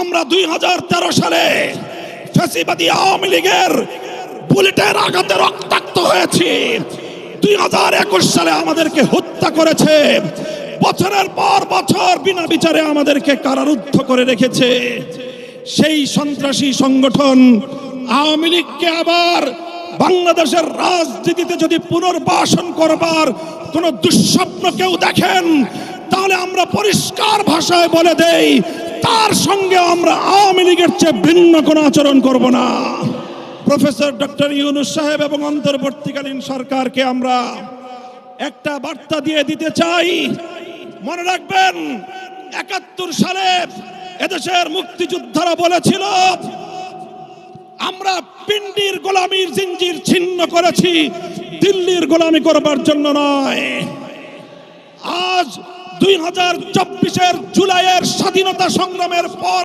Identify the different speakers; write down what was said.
Speaker 1: আমরা 2013 সালে ফ্যাসিবাদী আওয়ামী লীগের বুলেটের আঘাতে রক্তাক্ত হয়েছি। 2021 সালে আমাদেরকে হত্যা করেছে, বছরের পর বছর বিনা বিচারে আমাদেরকে কারারুদ্ধ করে রেখেছে। সেই সন্ত্রাসী সংগঠন আওয়ামী লীগকে আবার বাংলাদেশের রাজনীতিতে যদি পুনর্বাসন করবার কোন দুঃস্বপ্ন কেউ দেখেন, তাহলে আমরা পরিষ্কার ভাষায় বলে দেই, তার সঙ্গে আমরা আওয়ামী লীগের চেয়ে ভিন্ন কোনো আচরণ করব না। প্রফেসর ডক্টর ইউনূস সাহেব এবং অন্তর্বর্তীকালীন সরকারকে আমরা একটা বার্তা দিয়ে দিতে চাই। মনে রাখবেন, 71 সালে এদেশের মুক্তিযোদ্ধারা বলেছিল, আমরা পিন্ডির গোলামীর জিঞ্জির ছিন্ন করেছি, দিল্লির গোলামি করবার জন্য নয়। আজ 2024-এর জুলাইয়ের স্বাধীনতা সংগ্রামের পর